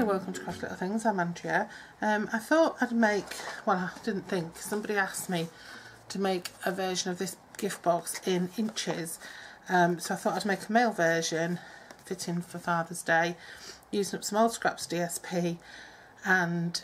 Hi, welcome to Craft Little Things. I'm Andrea. I thought I'd make, well, I didn't think, somebody asked me to make a version of this gift box in inches. So I thought I'd make a male version fitting for Father's Day, using up some old scraps DSP and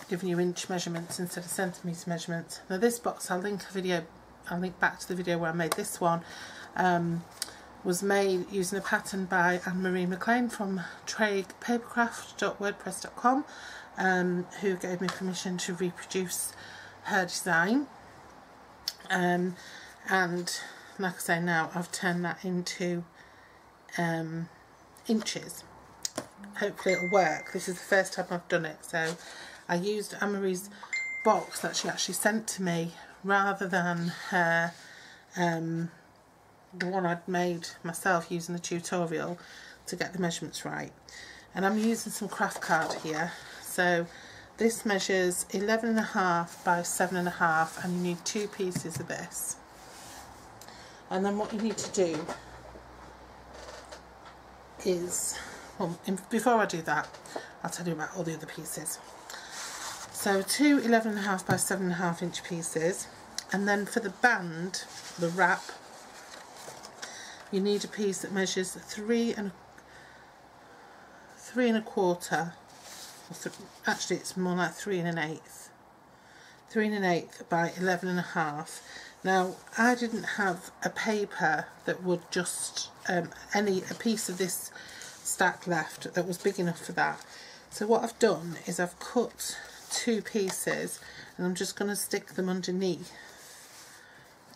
giving you inch measurements instead of centimetre measurements. Now this box, I'll link back to the video where I made this one. Was made using a pattern by Anne-Marie Maclean from papercraft.wordpress.com, who gave me permission to reproduce her design. And like I say, now I've turned that into inches. Hopefully it'll work. This is the first time I've done it, so I used Anne-Marie's box that she actually sent to me rather than her the one I'd made myself using the tutorial to get the measurements right. And I'm using some craft card here. So this measures 11.5 by 7.5, and you need 2 pieces of this. And then what you need to do is, well, before I do that, I'll tell you about all the other pieces. So 2 11.5 by 7.5 inch pieces, and then for the band, the wrap, you need a piece that measures 3 1/4. Actually, it's more like 3 1/8. 3 1/8 by 11.5. Now, I didn't have a paper that would just a piece of this stack left that was big enough for that. So what I've done is I've cut 2 pieces, and I'm just going to stick them underneath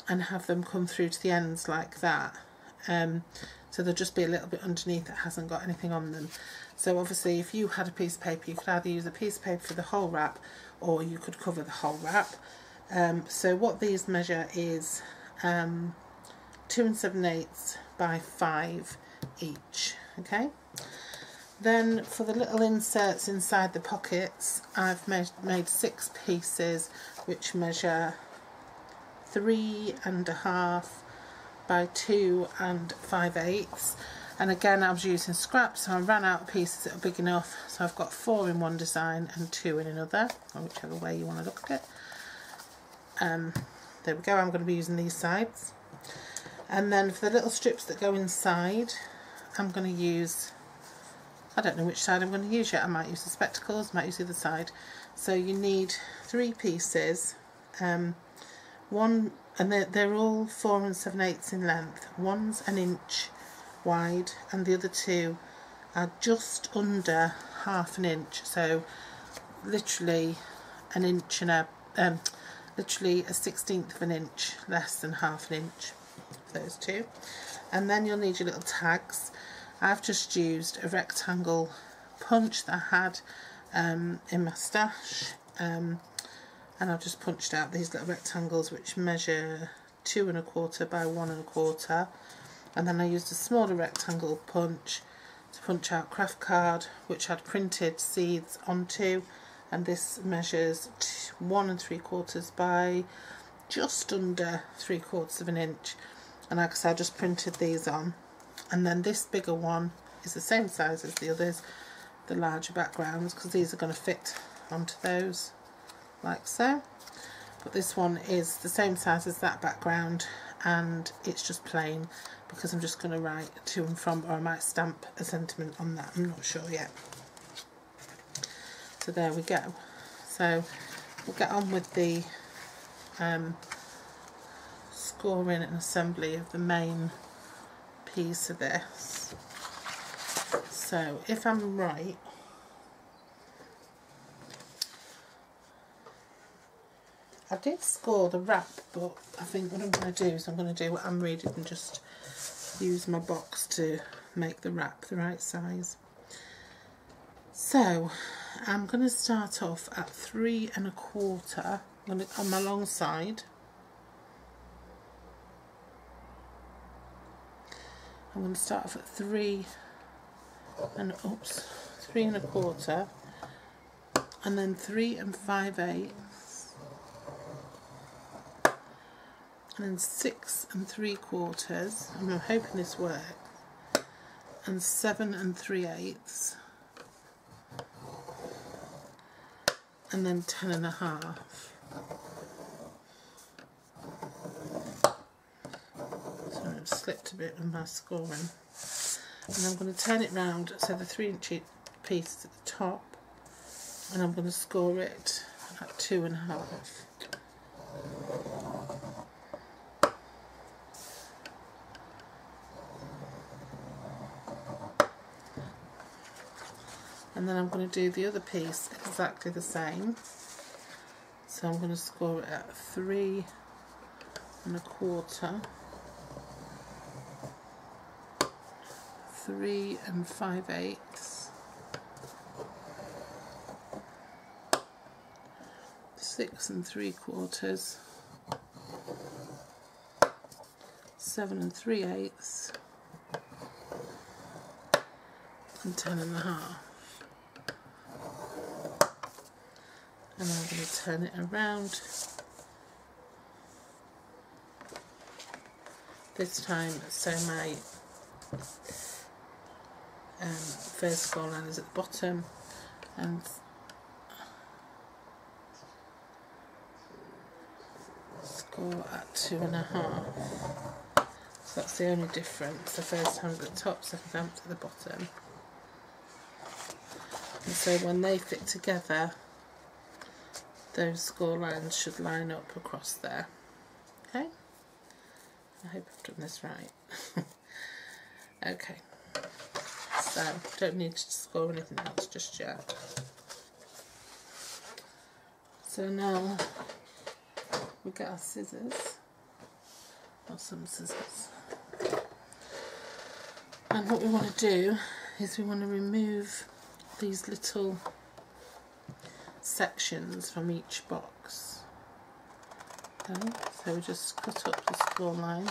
and have them come through to the ends like that. So there'll just be a little bit underneath that hasn't got anything on them. So obviously if you had a piece of paper, you could either use a piece of paper for the whole wrap, or you could cover the whole wrap. So what these measure is 2 7/8 by 5 each. Okay. Then for the little inserts inside the pockets, I've made 6 pieces which measure 3 1/2 by 2 5/8, and again I was using scraps, so I ran out of pieces that are big enough, so I've got 4 in one design and 2 in another, or whichever way you want to look at it. There we go. I'm going to be using these sides, and then for the little strips that go inside, I'm going to use, I don't know which side I'm going to use yet. I might use the spectacles, might use the other side. So you need 3 pieces, one, and they're all 4 7/8 in length. One's 1 inch wide, and the other 2 are just under 1/2 inch. So literally 1 inch and literally a 1/16 of an inch less than 1/2 inch. Those 2, and then you'll need your little tags. I've just used a rectangle punch that I had in my stash. And I've just punched out these little rectangles which measure 2 1/4 by 1 1/4, and then I used a smaller rectangle punch to punch out craft card which I'd printed seeds onto, and this measures 1 3/4 by just under 3/4 of an inch, and like I said, I just printed these on. And then this bigger one is the same size as the others, the larger backgrounds, because these are going to fit onto those like so, but this one is the same size as that background, and it's just plain because I'm just going to write to and from, or I might stamp a sentiment on that, I'm not sure yet. So there we go. So we'll get on with the scoring and assembly of the main piece of this. So if I'm right, I did score the wrap, but I think what I'm going to do is I'm going to do what I'm reading and just use my box to make the wrap the right size. So I'm going to start off at 3 1/4 on my long side. I'm going to start off at 3 1/4, and then 3 5/8. And then 6 3/4, and I'm hoping this works, and 7 3/8, and then 10.5. So I've slipped a bit with my scoring. And I'm going to turn it round, so the 3-inch piece at the top, and I'm going to score it at 2.5. And then I'm going to do the other piece exactly the same. So I'm going to score it at 3 1/4, 3 5/8, 6 3/4, 7 3/8, and 10.5. And I'm going to turn it around. This time, so my vertical line is at the bottom, and score at 2.5. So that's the only difference. The first time at the top, second time at the bottom. And so when they fit together, those score lines should line up across there. Okay? I hope I've done this right. Okay. So, don't need to score anything else just yet. So now we get our scissors, or some scissors. And what we want to do is we want to remove these little sections from each box. Okay, so we just cut up the score line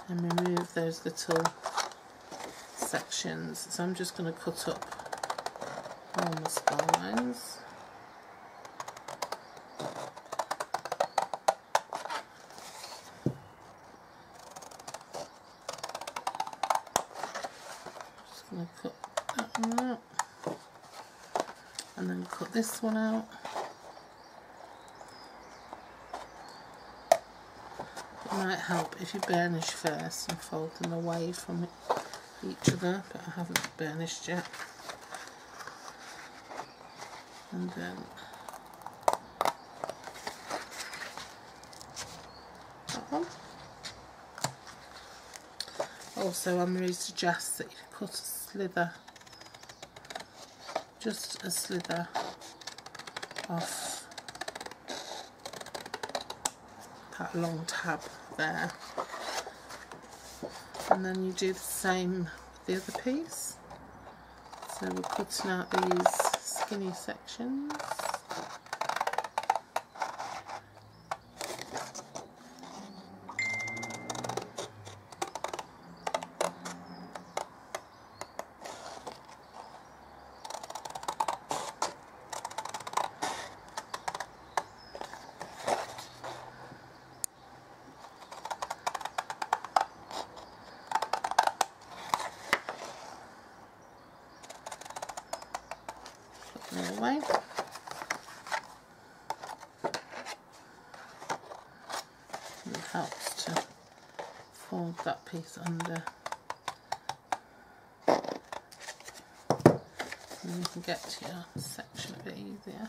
and remove those little sections. So I'm just going to cut up all my score lines. Just going to cut that one out, and then cut this one out. It might help if you burnish first and fold them away from each other, but I haven't burnished yet. And then that one. Also, Anne-Marie suggests that you cut a slither, just a slither off that long tab there, and then you do the same with the other piece. So we're cutting out these skinny sections. Away. It helps to fold that piece under, and you can get to your section a bit easier.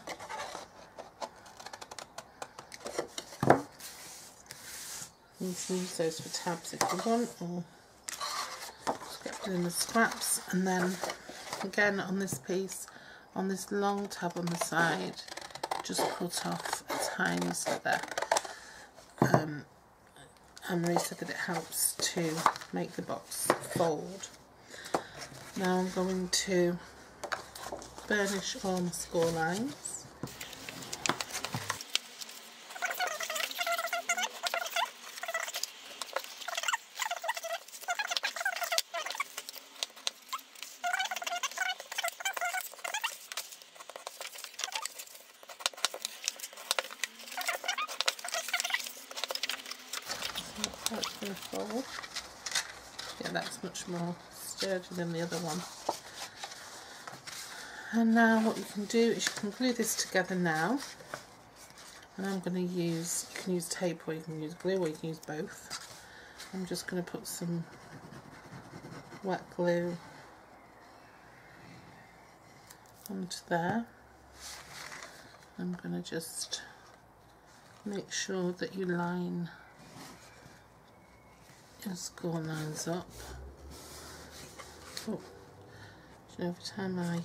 You can use those for tabs if you want, or just get rid of the scraps. And then again on this piece, on this long tab on the side, just cut off a tiny slither. Anne-Marie said that it helps to make the box fold. Now I'm going to burnish all my score lines. That's going to fold. Yeah, that's much more sturdy than the other one. And now what you can do is you can glue this together now. And I'm going to use, you can use tape or you can use glue or you can use both. I'm just going to put some wet glue onto there. I'm going to just make sure that you line your score lines up. Oh, every time I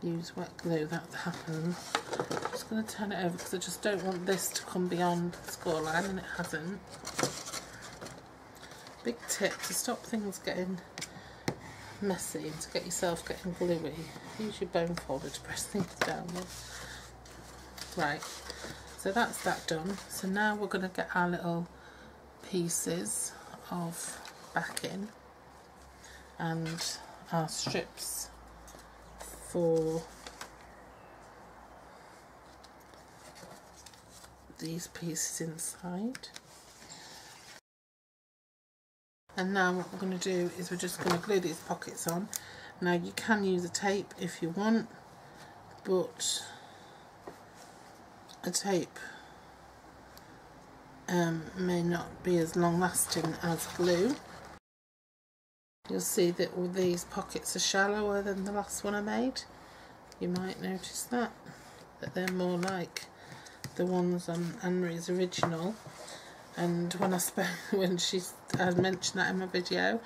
use wet glue that happens. I'm just going to turn it over because I just don't want this to come beyond the score line, and it hasn't. Big tip to stop things getting messy and to get yourself getting gluey, use your bone folder to press things down with. Right, so that's that done. So now we're going to get our little pieces of backing and our strips for these pieces inside. And now what we're going to do is we're just going to glue these pockets on. Now you can use a tape if you want, but a tape may not be as long lasting as glue. You'll see that all these pockets are shallower than the last one I made. You might notice that they're more like the ones on Anne-Marie's original. And when I mentioned that in my video,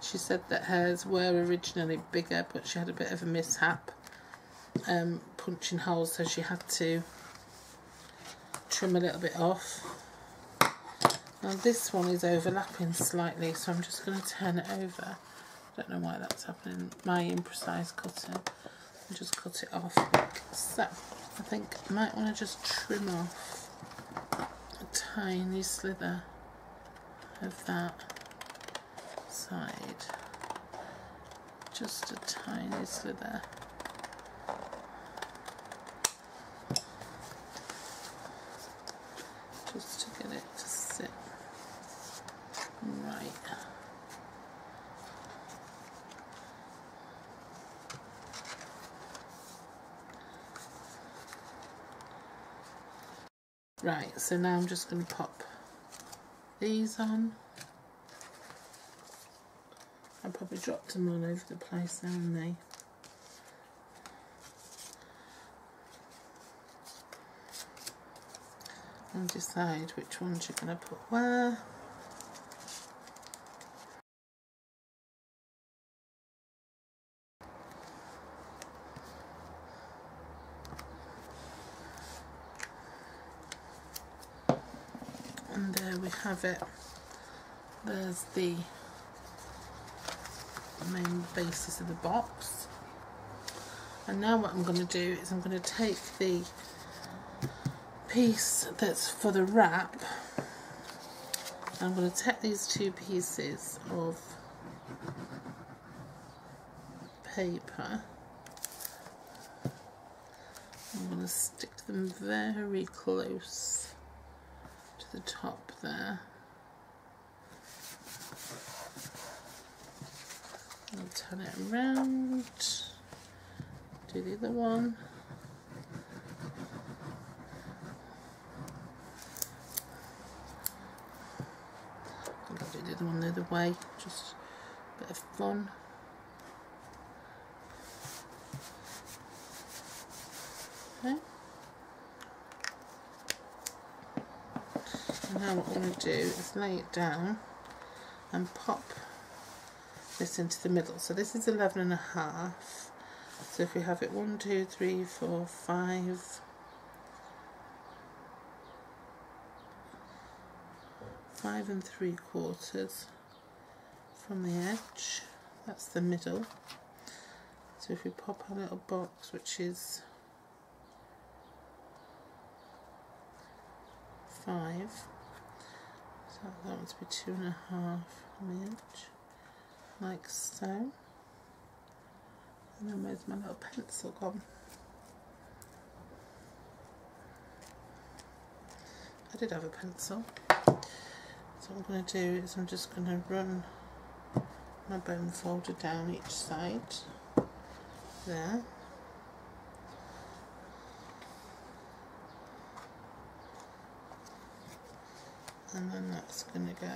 she said that hers were originally bigger, but she had a bit of a mishap punching holes, so she had to trim a little bit off. Now this one is overlapping slightly, so I'm just going to turn it over. I don't know why that's happening. My imprecise cutting, and just cut it off. So I think I might want to just trim off a tiny slither of that side, just a tiny slither. Just to get it to sit right. Right, so now I'm just going to pop these on. I probably dropped them all over the place, haven't they? And decide which ones you're going to put where. And there we have it. There's the main basis of the box. And now what I'm going to do is I'm going to take the piece that's for the wrap. I'm going to take these two pieces of paper. I'm going to stick them very close to the top there. I'll turn it around, do the other one. I'll do the other one the other way, just a bit of fun. Okay. And now what I'm going to do is lay it down and pop this into the middle. So this is 11.5. So if we have it 1, 2, 3, 4, 5, 5 3/4 from the edge, that's the middle. So if we pop our little box, which is 5, so that one's be 2.5 from the edge, like so. And then where's my little pencil gone? I did have a pencil. So what I'm going to do is I'm just going to run my bone folder down each side there. and then that's going to go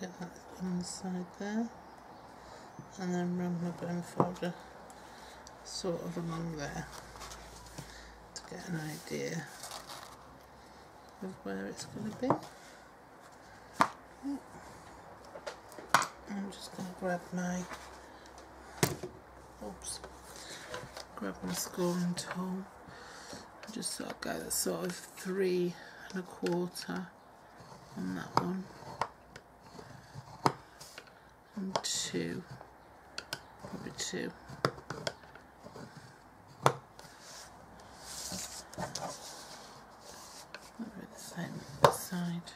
get that on the side there, and then run my bone folder sort of along there to get an idea of where it's going to be. I'm just going to grab my scoring tool and just sort of go sort of 3 1/4 on that one, and 2, probably 2. Maybe the same side,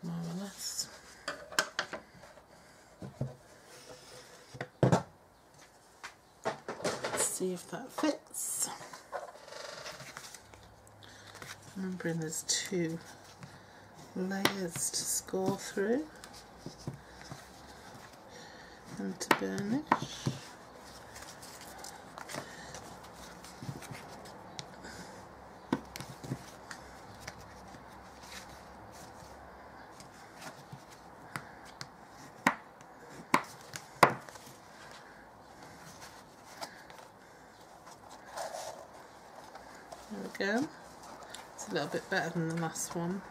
more or less. See if that fits. Remembering there's 2 layers to score through and to burnish. There we go. It's a little bit better than the last one.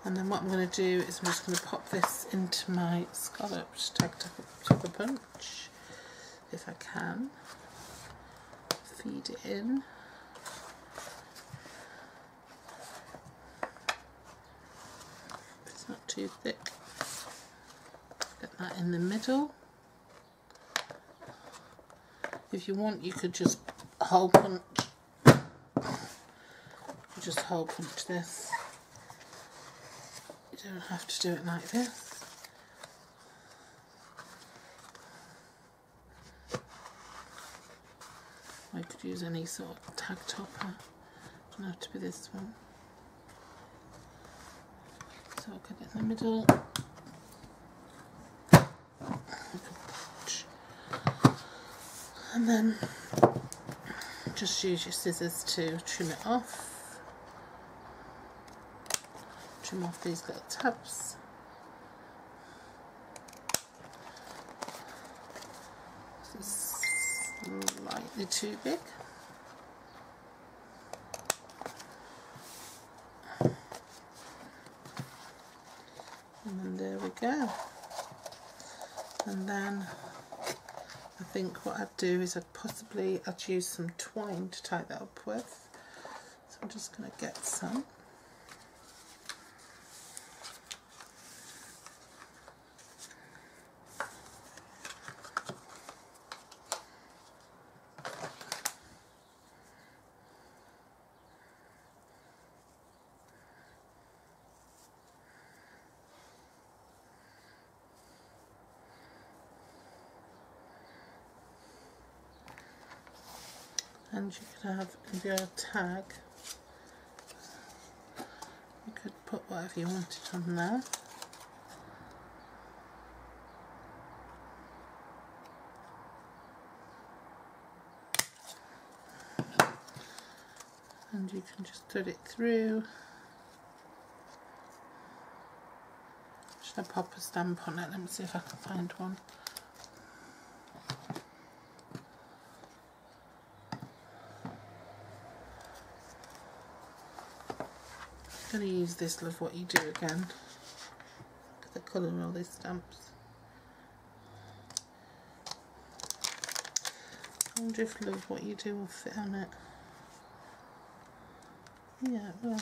And then what I'm going to do is I'm just going to pop this into my scalloped tugger punch, if I can. Feed it in. If it's not too thick, get that in the middle. If you want, you could just hole punch. Just hole punch this. You don't have to do it like this. I could use any sort of tag topper. It doesn't have to be this one. So I'll get it in the middle. And then just use your scissors to trim it off. Trim off these little tabs. This is slightly too big. And then there we go. And then I think what I'd do is I'd use some twine to tie that up with. So I'm just going to get some. And you could have in your tag, you could put whatever you wanted on there. And you can just put it through. Should I pop a stamp on it? Let me see if I can find one. I'm going to use this Love What You Do again. Look at the colour of all these stamps. I wonder if Love What You Do will fit on it. Yeah, it will.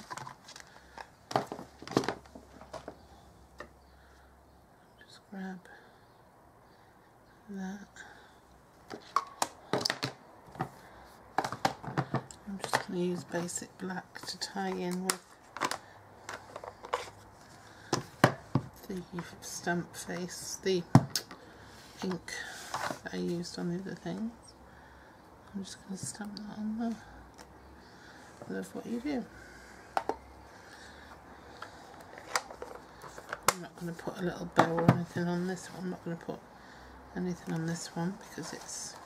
Just grab that. I'm just going to use basic black to tie in with the stamp face, the ink that I used on the other things. I'm just going to stamp that on there. Love What You Do. I'm not going to put a little bow or anything on this one. I'm not going to put anything on this one because it's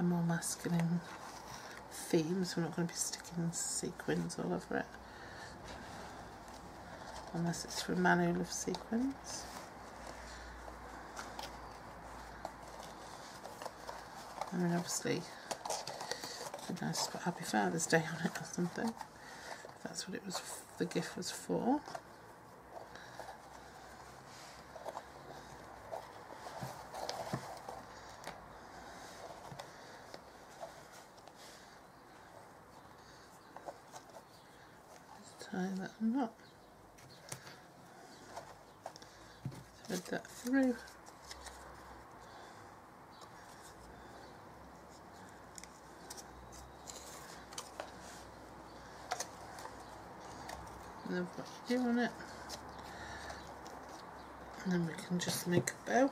a more masculine theme, so we're not going to be sticking sequins all over it, unless it's for a man who loves sequins. I mean, obviously it'd be nice to put Happy Father's Day on it or something, if that's what it was, the gift was for. Tie that knot, thread that through, and then what you do on it, and then we can just make a bow.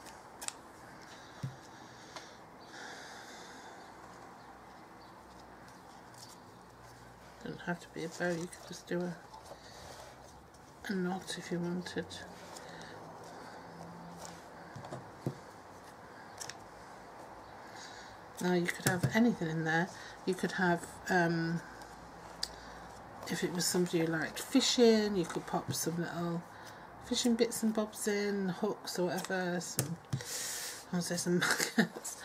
Doesn't have to be a bow, you could just do a knot if you wanted. Now you could have anything in there. You could have, if it was somebody who liked fishing, you could pop some little fishing bits and bobs in, hooks or whatever, I'll say some magnets,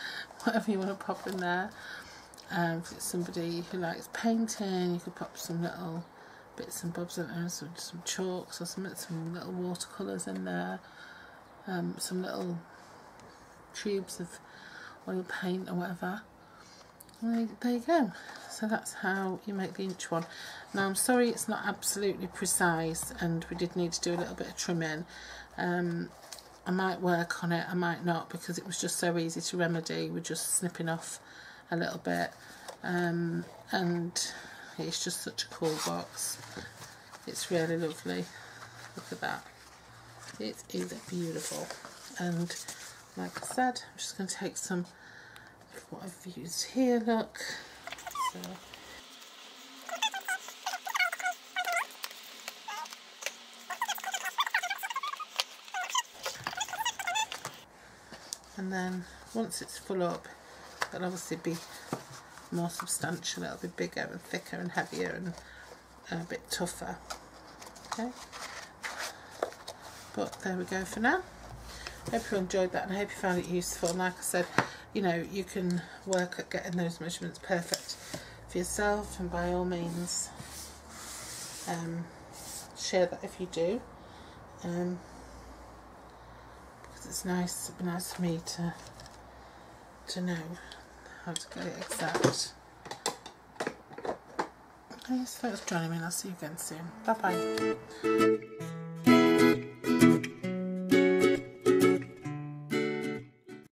whatever you want to pop in there. If it's somebody who likes painting, you could pop some little bits and bobs in there, some chalks or something, some little watercolours in there, some little tubes of oil paint or whatever. And there you go. So that's how you make the inch one. Now I'm sorry it's not absolutely precise, and we did need to do a little bit of trimming. I might work on it, I might not, because it was just so easy to remedy. We're just snipping off a little bit, and it's just such a cool box. It's really lovely. Look at that. It is beautiful. And like I said, I'm just going to take some of what I've used here. Look. So, and then once it's full up, it'll obviously be more substantial, it'll be bigger and thicker and heavier and a bit tougher. Okay, but there we go for now. Hope you enjoyed that, and I hope you found it useful. And like I said, you know, you can work at getting those measurements perfect for yourself, and by all means share that if you do, because it's nice. It'd be nice for me to know how to get it exact. Okay, so thanks for joining me, and I'll see you again soon. Bye bye.